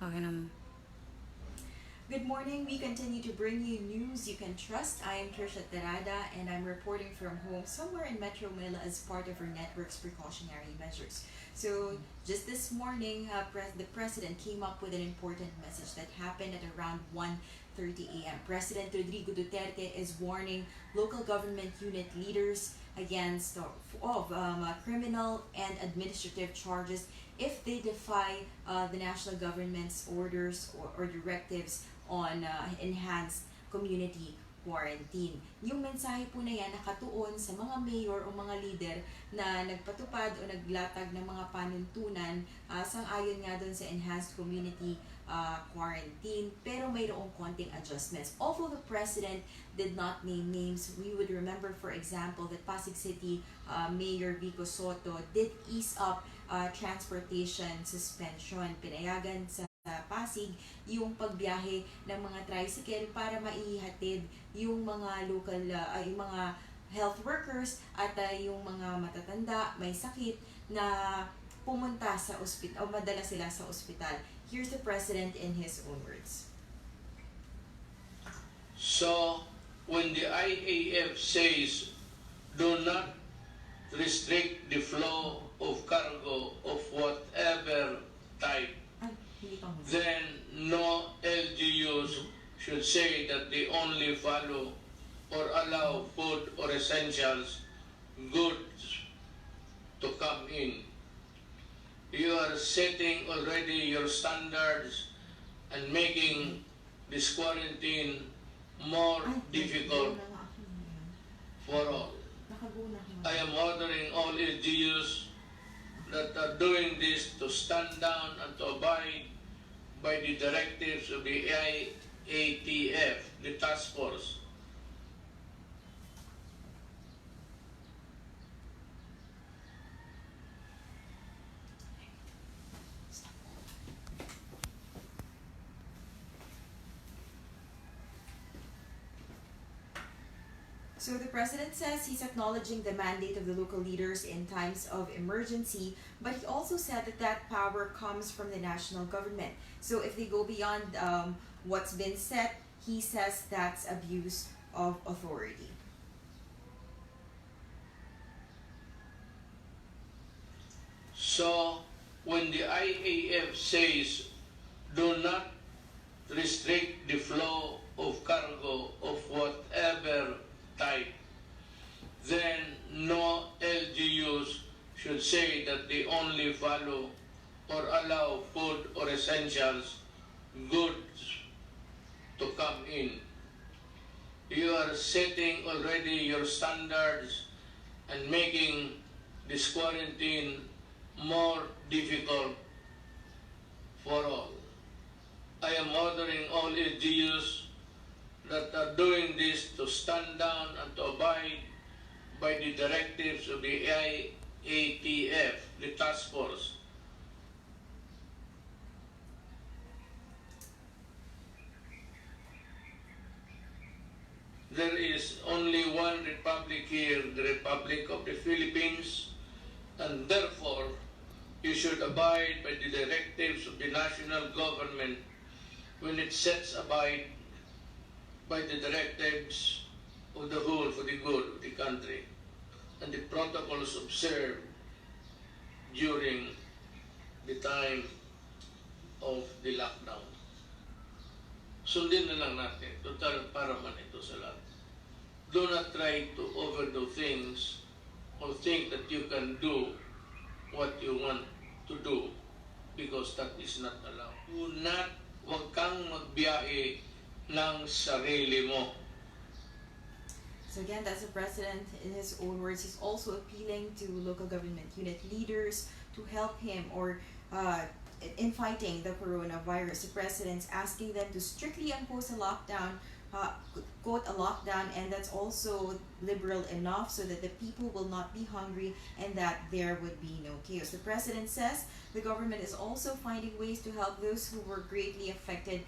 Okay naman. Good morning. We continue to bring you news you can trust. I am Triciah Terada and I'm reporting from home somewhere in Metro Manila as part of our network's precautionary measures. So, just this morning, the President came up with an important message that happened at around 1:30 a.m. President Rodrigo Duterte is warning local government unit leaders against criminal and administrative charges if they defy the national government's orders or directives on enhanced community quarantine. Yung mensahe po na yan nakatuon sa mga mayor o mga leader na nagpatupad o naglatag ng mga panuntunan sang-ayon nga doon sa enhanced community quarantine, pero mayroong konting adjustments. Although the President did not name names, we would remember, for example, that Pasig City Mayor Vico Soto did ease up transportation suspension. Pinayagan sa Pasig yung pagbiyahe ng mga tricycle para maihatid yung mga local, yung mga health workers at yung mga matatanda, may sakit na pumunta sa ospital o madala sila sa ospital. Here's the President in his own words. So, when the IAF says, do not restrict the flow of cargo of whatever type, then no LGUs should say that they only follow or allow food or essentials goods to come in. You are setting already your standards and making this quarantine more difficult for all. I am ordering all LGUs that are doing this to stand down and to abide by the directives of the IATF, the task force. So the President says he's acknowledging the mandate of the local leaders in times of emergency, but he also said that that power comes from the national government. So if they go beyond what's been set, he says that's abuse of authority. So when the IAF says do not restrict the flow of cargo of whatever type, then no LGUs should say that they only follow or allow food or essentials goods to come in. You are setting already your standards and making this quarantine more difficult for all. I am ordering all LGUs that are doing this to stand down and to abide by the directives of the IATF, the task force. There is only one republic here, the Republic of the Philippines, and therefore you should abide by the directives of the national government when it sets abide by the directives of the whole for the good of the country and the protocols observed during the time of the lockdown. Sundin na lang natin, total para man ito sa lahat. Do not try to overdo things or think that you can do what you want to do because that is not allowed. Do not, wag kang magbiyahe ng sarili mo. So again, that's the President in his own words. He's also appealing to local government unit leaders to help him or in fighting the coronavirus. The President's asking them to strictly impose a lockdown, quote, a lockdown, and that's also liberal enough so that the people will not be hungry and that there would be no chaos. The President says the government is also finding ways to help those who were greatly affected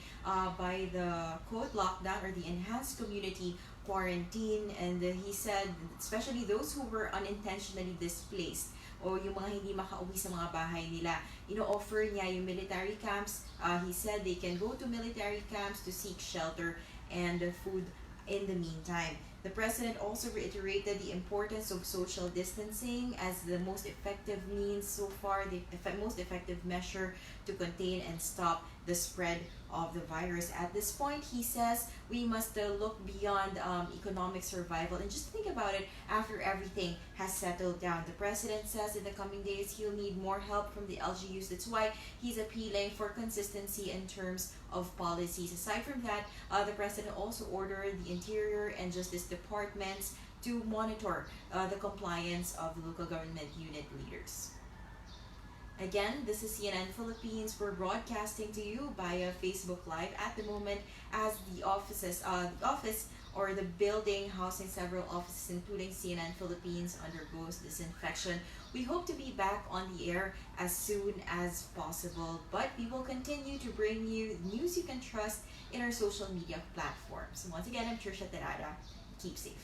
by the, quote, lockdown or the enhanced community quarantine, and he said especially those who were unintentionally displaced o yung mga hindi makauwi sa mga bahay nila. Ino-offer niya yung military camps. He said they can go to military camps to seek shelter and food in the meantime. The president also reiterated the importance of social distancing as the most effective means so far, the most effective measure to contain and stop the spread of the virus. At this point, he says we must look beyond economic survival and just think about it after everything has settled down. The president says in the coming days he'll need more help from the LGUs. That's why he's appealing for consistency in terms of policies. Aside from that, the president also ordered the Interior and Justice Departments to monitor the compliance of the local government unit leaders. Again, this is CNN Philippines. We're broadcasting to you via Facebook Live at the moment as the office or the building housing several offices including CNN Philippines undergoes disinfection. We hope to be back on the air as soon as possible, but we will continue to bring you news you can trust in our social media platforms. Once again, I'm Triciah Terada. Keep safe.